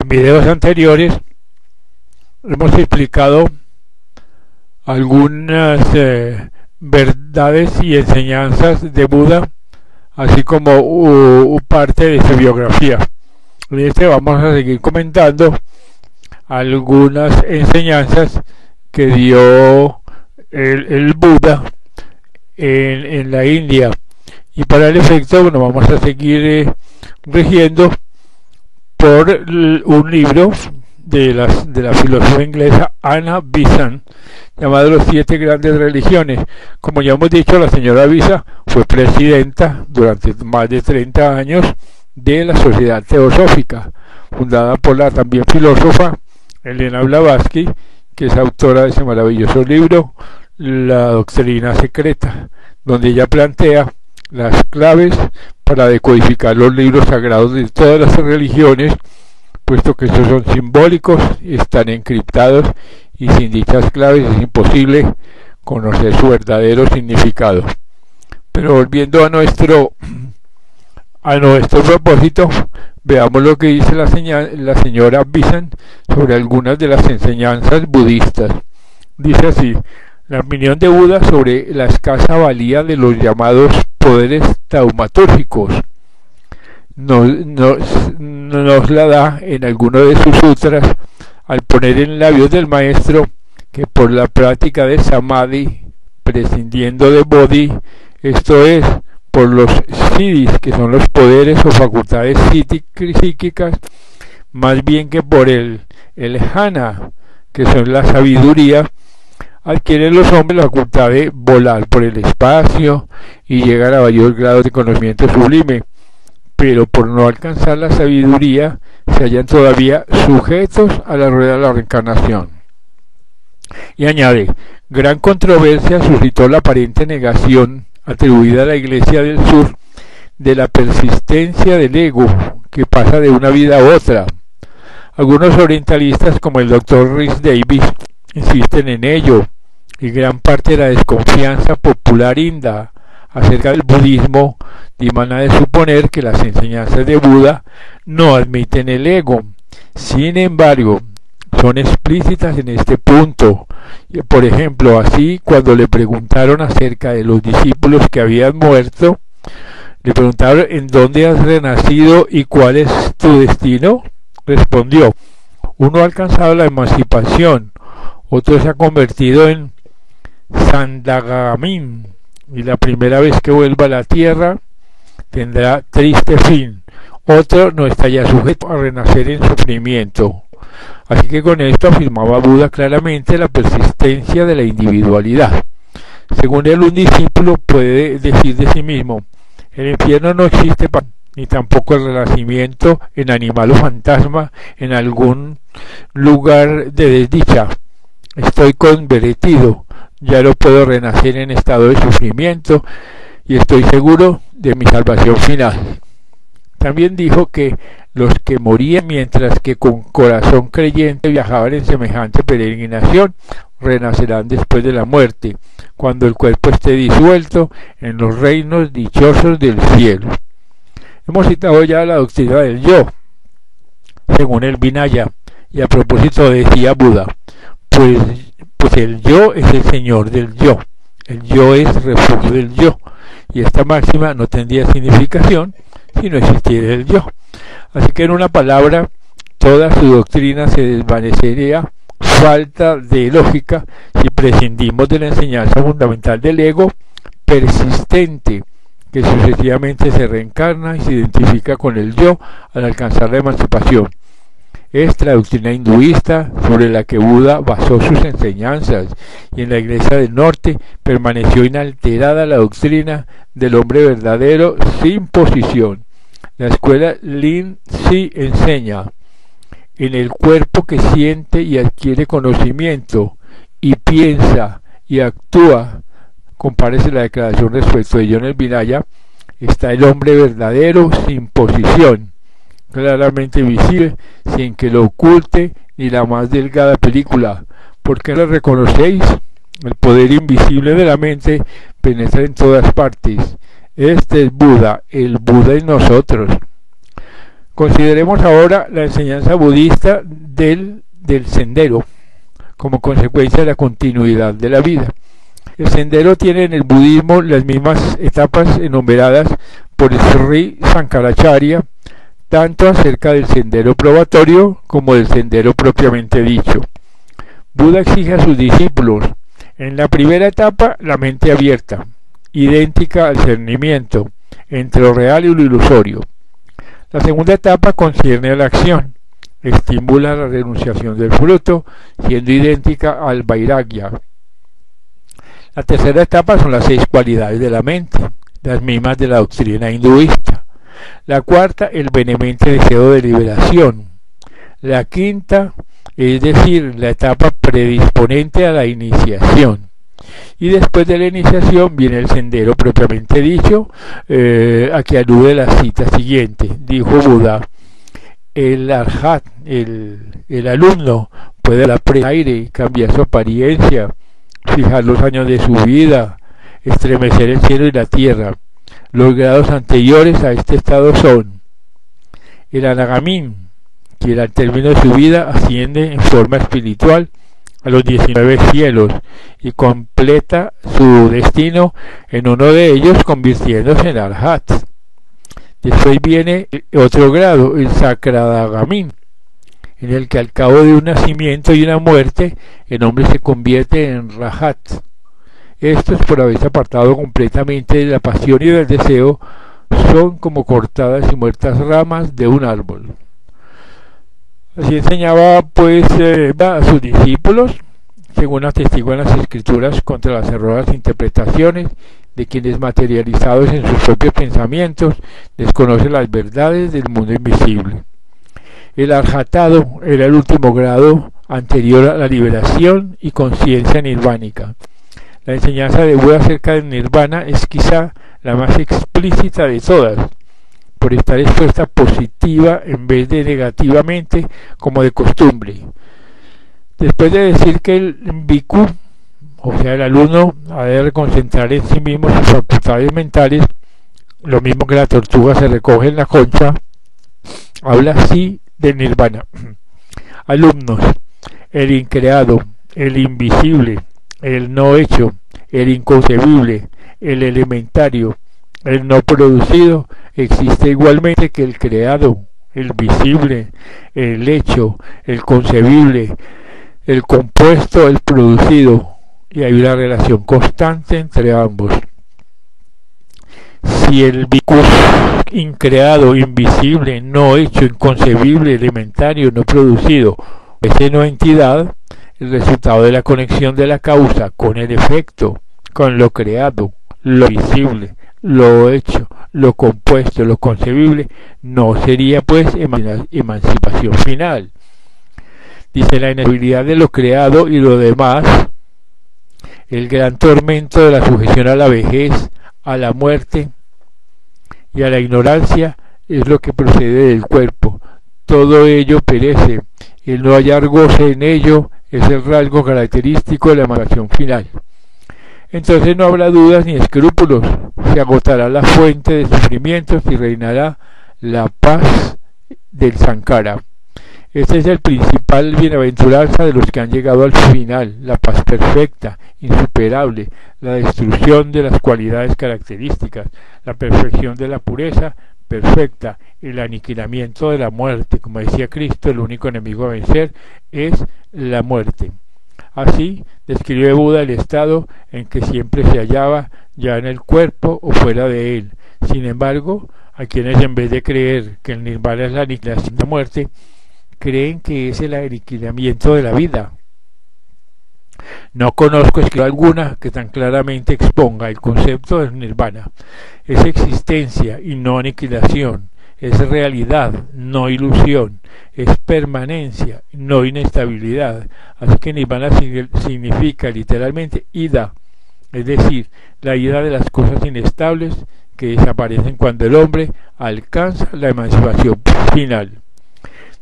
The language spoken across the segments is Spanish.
En videos anteriores hemos explicado algunas verdades y enseñanzas de Buda, así como parte de su biografía. En este vamos a seguir comentando algunas enseñanzas que dio el Buda en la India, y para el efecto, bueno, vamos a seguir rigiendo por un libro de la filósofa inglesa Anna Besant, llamado Los 7 grandes religiones. Como ya hemos dicho, la señora Besant fue presidenta durante más de 30 años de la Sociedad Teosófica, fundada por la también filósofa Elena Blavatsky, que es autora de ese maravilloso libro La Doctrina Secreta, donde ella plantea las claves para decodificar los libros sagrados de todas las religiones, puesto que estos son simbólicos, están encriptados, y sin dichas claves es imposible conocer su verdadero significado. Pero volviendo a nuestro propósito, veamos lo que dice la señora Besant sobre algunas de las enseñanzas budistas. Dice así: la opinión de Buda sobre la escasa valía de los llamados poderes taumatúrgicos nos la da en alguno de sus sutras, al poner en labios del maestro que por la práctica de samadhi, prescindiendo de bodhi, esto es, por los siddhis, que son los poderes o facultades psíquicas, más bien que por el jnana, que son la sabiduría, adquieren los hombres la facultad de volar por el espacio y llegar a mayor grado de conocimiento sublime, pero por no alcanzar la sabiduría se hallan todavía sujetos a la rueda de la reencarnación. Y añade: gran controversia suscitó la aparente negación atribuida a la Iglesia del Sur de la persistencia del ego, que pasa de una vida a otra. Algunos orientalistas, como el Dr. Rhys Davis, insisten en ello, y gran parte de la desconfianza popular india acerca del budismo dimana de suponer que las enseñanzas de Buda no admiten el ego. Sin embargo, son explícitas en este punto. Por ejemplo, así, cuando le preguntaron acerca de los discípulos que habían muerto, le preguntaron: ¿en dónde has renacido y cuál es tu destino? Respondió: uno ha alcanzado la emancipación, otro se ha convertido en Sandagamin, y la primera vez que vuelva a la tierra tendrá triste fin. Otro no está ya sujeto a renacer en sufrimiento. Así que con esto afirmaba Buda claramente la persistencia de la individualidad. Según él, un discípulo puede decir de sí mismo: el infierno no existe, ni tampoco el renacimiento en animal o fantasma en algún lugar de desdicha. Estoy convertido, ya no puedo renacer en estado de sufrimiento y estoy seguro de mi salvación final. También dijo que los que morían mientras que con corazón creyente viajaban en semejante peregrinación renacerán después de la muerte, cuando el cuerpo esté disuelto en los reinos dichosos del cielo. Hemos citado ya la doctrina del yo, según el Vinaya, y a propósito decía Buda: pues el yo es el señor del yo, el yo es refugio del yo, y esta máxima no tendría significación si no existiera el yo. Así que en una palabra, toda su doctrina se desvanecería, falta de lógica, si prescindimos de la enseñanza fundamental del ego persistente, que sucesivamente se reencarna y se identifica con el yo al alcanzar la emancipación. Es la doctrina hinduista sobre la que Buda basó sus enseñanzas, y en la Iglesia del Norte permaneció inalterada la doctrina del hombre verdadero sin posición. La escuela Lin Si enseña: en el cuerpo que siente y adquiere conocimiento, y piensa y actúa, compárese la declaración respecto de ello en el Vinaya, está el hombre verdadero sin posición, claramente visible, sin que lo oculte ni la más delgada película. ¿Por qué lo reconocéis? El poder invisible de la mente penetra en todas partes. Este es Buda, el Buda en nosotros. Consideremos ahora la enseñanza budista del sendero, como consecuencia de la continuidad de la vida. El sendero tiene en el budismo las mismas etapas enumeradas por Sri Shankaracharya, tanto acerca del sendero probatorio como del sendero propiamente dicho. Buda exige a sus discípulos, en la primera etapa, la mente abierta, idéntica al discernimiento entre lo real y lo ilusorio. La segunda etapa concierne a la acción, estimula la renunciación del fruto, siendo idéntica al vairagya. La tercera etapa son las 6 cualidades de la mente, las mismas de la doctrina hinduista. La cuarta, el vehemente deseo de liberación. La quinta, es decir, la etapa predisponente a la iniciación. Y después de la iniciación viene el sendero propiamente dicho, a que alude la cita siguiente. Dijo Buda: el arhat, el alumno, puede aprender aire, cambiar su apariencia, fijar los años de su vida, estremecer el cielo y la tierra. Los grados anteriores a este estado son el anagamín, quien al término de su vida asciende en forma espiritual a los 19 cielos y completa su destino en uno de ellos, convirtiéndose en arhat. Después viene otro grado, el sakradagamin, en el que al cabo de un nacimiento y una muerte el hombre se convierte en rahat. Esto es por haberse apartado completamente de la pasión y del deseo, son como cortadas y muertas ramas de un árbol. Así enseñaba pues a sus discípulos, según atestiguan las escrituras, contra las erróneas interpretaciones de quienes, materializados en sus propios pensamientos, desconocen las verdades del mundo invisible. El arhatado era el último grado anterior a la liberación y conciencia nirvánica. La enseñanza de Buda acerca del nirvana es quizá la más explícita de todas, por estar expuesta positiva en vez de negativamente como de costumbre. Después de decir que el bhikkhu, o sea el alumno, ha de reconcentrar en sí mismo sus facultades mentales, lo mismo que la tortuga se recoge en la concha, habla así del nirvana. Alumnos: el increado, el invisible, el no hecho, el inconcebible, el elementario, el no producido, existe igualmente que el creado, el visible, el hecho, el concebible, el compuesto, el producido, y hay una relación constante entre ambos. Si el bhikkhu increado, invisible, no hecho, inconcebible, elementario, no producido, es no entidad, el resultado de la conexión de la causa con el efecto, con lo creado, lo visible, lo hecho, lo compuesto, lo concebible, no sería pues emancipación final. Dice: la inestabilidad de lo creado y lo demás, el gran tormento de la sujeción a la vejez, a la muerte y a la ignorancia, es lo que procede del cuerpo. Todo ello perece, el no hallar goce en ello es el rasgo característico de la emancipación final. Entonces no habrá dudas ni escrúpulos, se agotará la fuente de sufrimientos y reinará la paz del Sankara. Este es el principal bienaventuranza de los que han llegado al final, la paz perfecta, insuperable, la destrucción de las cualidades características, la perfección de la pureza perfecta, el aniquilamiento de la muerte. Como decía Cristo, el único enemigo a vencer es la muerte. Así describe Buda el estado en que siempre se hallaba, ya en el cuerpo o fuera de él. Sin embargo, a quienes, en vez de creer que el nirvana es la aniquilación de la muerte, creen que es el aniquilamiento de la vida. No conozco escritura alguna que tan claramente exponga el concepto del nirvana. Es existencia y no aniquilación, es realidad, no ilusión, es permanencia, no inestabilidad. Así que nirvana significa literalmente ida, es decir, la ida de las cosas inestables que desaparecen cuando el hombre alcanza la emancipación final.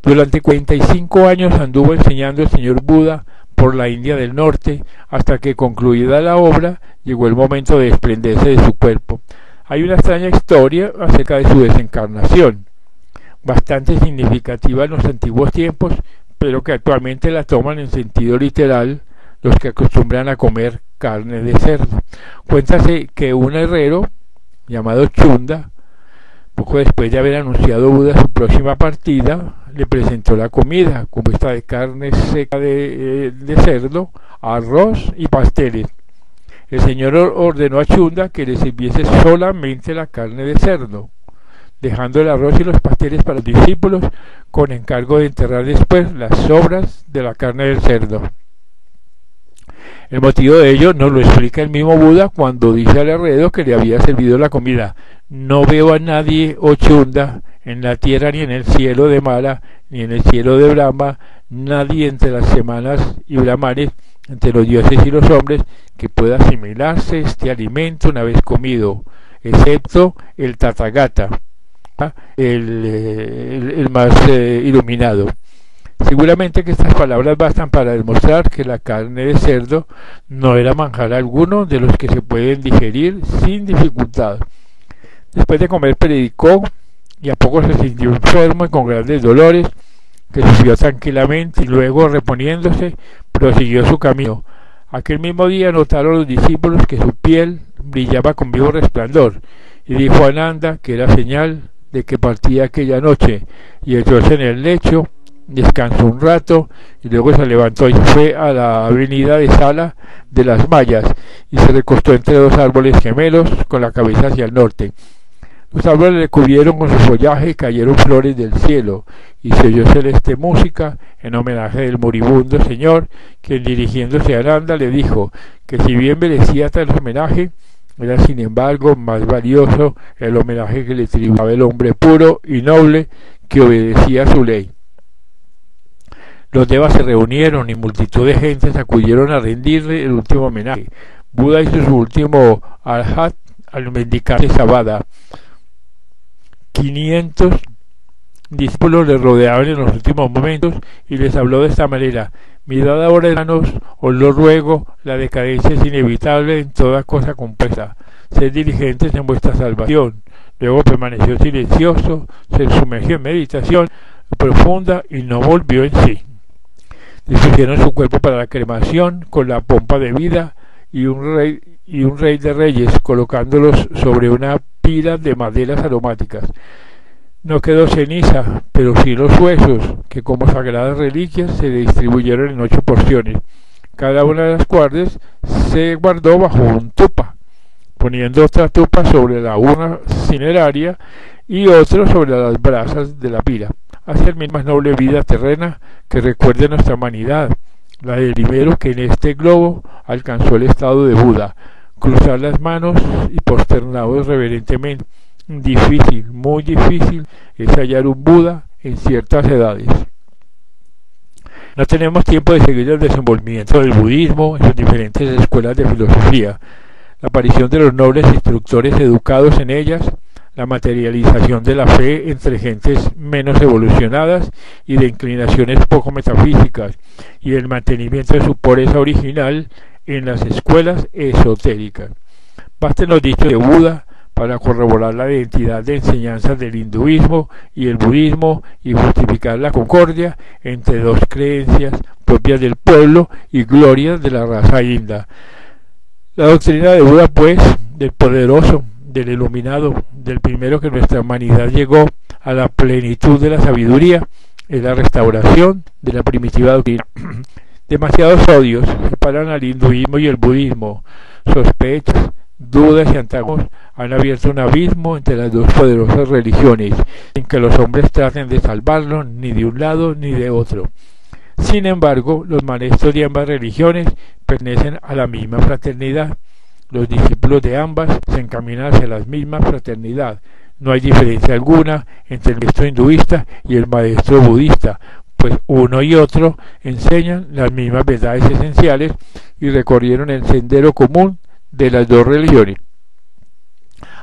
Durante 45 años anduvo enseñando el señor Buda por la India del Norte, hasta que, concluida la obra, llegó el momento de desprenderse de su cuerpo. Hay una extraña historia acerca de su desencarnación. bastante significativa en los antiguos tiempos, pero que actualmente la toman en sentido literal los que acostumbran a comer carne de cerdo. Cuéntase que un herrero llamado Chunda, poco después de haber anunciado Buda su próxima partida, le presentó la comida, compuesta de carne seca de cerdo, arroz y pasteles. El Señor ordenó a Chunda que le sirviese solamente la carne de cerdo, dejando el arroz y los pasteles para los discípulos, con encargo de enterrar después las sobras de la carne del cerdo. El motivo de ello nos lo explica el mismo Buda cuando dice al herrero que le había servido la comida: no veo a nadie, oh Chunda, en la tierra ni en el cielo de Mala, ni en el cielo de Brahma, nadie entre las semanas y brahmanes, entre los dioses y los hombres, que pueda asimilarse este alimento una vez comido, excepto el Tathagata, el más iluminado. Seguramente que estas palabras bastan para demostrar que la carne de cerdo no era manjar alguno de los que se pueden digerir sin dificultad. Después de comer predicó, y a poco se sintió enfermo y con grandes dolores, que sufrió tranquilamente, y luego, reponiéndose, prosiguió su camino. Aquel mismo día notaron los discípulos que su piel brillaba con vivo resplandor, y dijo a Ananda que era señal de que partía aquella noche, y echóse en el lecho, descansó un rato y luego se levantó y fue a la avenida de Sala de las Mayas y se recostó entre dos árboles gemelos con la cabeza hacia el norte. Los árboles le cubrieron con su follaje y cayeron flores del cielo, y se oyó celeste música en homenaje del moribundo señor, quien dirigiéndose a Ananda le dijo que si bien merecía tal homenaje, era sin embargo más valioso el homenaje que le tributaba el hombre puro y noble que obedecía a su ley. Los devas se reunieron y multitud de gentes acudieron a rendirle el último homenaje. Buda hizo su último arhat al mendicante Sabada. 500 discípulos le rodeaban en los últimos momentos y les habló de esta manera: mirad ahora, hermanos, os lo ruego, la decadencia es inevitable en toda cosa compuesta. Sed diligentes en vuestra salvación. Luego permaneció silencioso, se sumergió en meditación profunda y no volvió en sí. Dispusieron su cuerpo para la cremación con la pompa de vida y un rey de reyes, colocándolos sobre una pila de maderas aromáticas. No quedó ceniza, pero sí los huesos, que como sagradas reliquias se distribuyeron en 8 porciones. Cada una de las cuales se guardó bajo un tupa, poniendo otra tupa sobre la urna cineraria y otro sobre las brasas de la pila. Hacia el misma noble vida terrena que recuerde nuestra humanidad, la del primero que en este globo alcanzó el estado de Buda. Cruzar las manos y posternados reverentemente. Difícil, muy difícil es hallar un Buda en ciertas edades. No tenemos tiempo de seguir el desenvolvimiento del budismo en sus diferentes escuelas de filosofía, la aparición de los nobles instructores educados en ellas, la materialización de la fe entre gentes menos evolucionadas y de inclinaciones poco metafísicas, y el mantenimiento de su pureza original en las escuelas esotéricas. Basten los dichos de Buda para corroborar la identidad de enseñanzas del hinduismo y el budismo y justificar la concordia entre dos creencias propias del pueblo y glorias de la raza india. La doctrina de Buda, pues, del poderoso, del iluminado, del primero que nuestra humanidad llegó a la plenitud de la sabiduría, es la restauración de la primitiva doctrina. Demasiados odios separan al hinduismo y el budismo. Sospechas, dudas y antagonismos han abierto un abismo entre las dos poderosas religiones, sin que los hombres traten de salvarlo ni de un lado ni de otro. Sin embargo, los maestros de ambas religiones pertenecen a la misma fraternidad. Los discípulos de ambas se encaminan hacia la misma fraternidad. No hay diferencia alguna entre el maestro hinduista y el maestro budista, pues uno y otro enseñan las mismas verdades esenciales y recorrieron el sendero común de las dos religiones.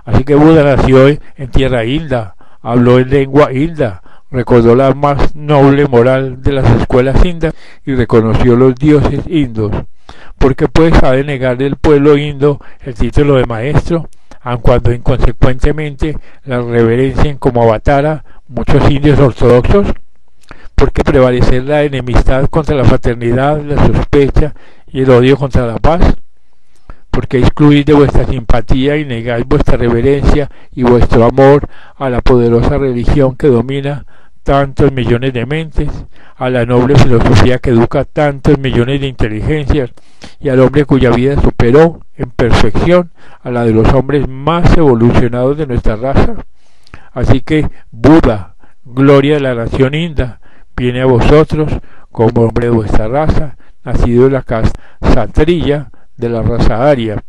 Así que Buda nació en tierra inda, habló en lengua inda, recordó la más noble moral de las escuelas indas y reconoció los dioses indos. ¿Por qué pues ha de negarle el pueblo indo el título de maestro aun cuando inconsecuentemente la reverencien como avatara muchos indios ortodoxos? ¿Por qué prevalecer la enemistad contra la fraternidad, la sospecha y el odio contra la paz? ¿Por qué excluís de vuestra simpatía y negáis vuestra reverencia y vuestro amor a la poderosa religión que domina tantos millones de mentes, a la noble filosofía que educa tantos millones de inteligencias y al hombre cuya vida superó en perfección a la de los hombres más evolucionados de nuestra raza? Así que Buda, gloria de la nación india, viene a vosotros como hombre de vuestra raza, nacido de la casta satriya de la raza aria,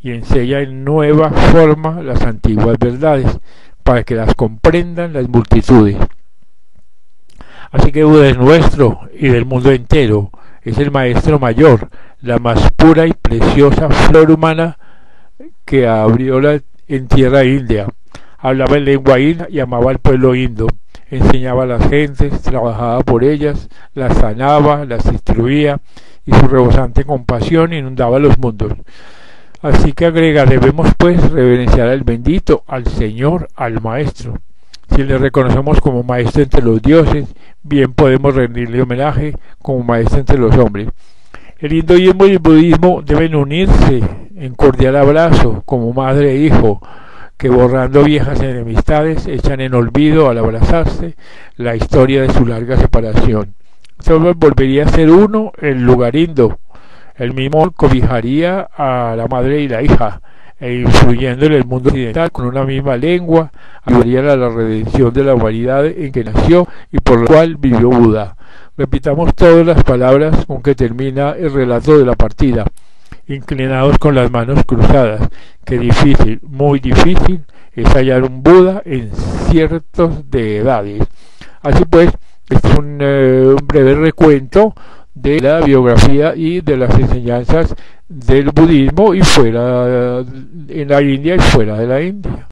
y enseña en nueva forma las antiguas verdades, para que las comprendan las multitudes. Así que Buda es nuestro y del mundo entero, es el maestro mayor, la más pura y preciosa flor humana que abrió en tierra india. Hablaba en lengua india y amaba al pueblo indo, enseñaba a las gentes, trabajaba por ellas, las sanaba, las instruía, y su rebosante compasión inundaba los mundos. Así que agrega, debemos pues reverenciar al bendito, al Señor, al Maestro. Si le reconocemos como Maestro entre los dioses, bien podemos rendirle homenaje como Maestro entre los hombres. El hinduismo y el budismo deben unirse en cordial abrazo, como madre e hijo, que borrando viejas enemistades echan en olvido al abrazarse la historia de su larga separación. Solo volvería a ser uno el lugar indo. El mismo cobijaría a la madre y la hija, e influyendo en el mundo occidental con una misma lengua, ayudaría a la redención de la humanidad en que nació y por la cual vivió Buda. Repitamos todas las palabras con que termina el relato de la partida, inclinados con las manos cruzadas, que difícil, muy difícil, es hallar un Buda en ciertos de edades. Así pues, este es un breve recuento de la biografía y de las enseñanzas del budismo y fuera en la India y fuera de la India.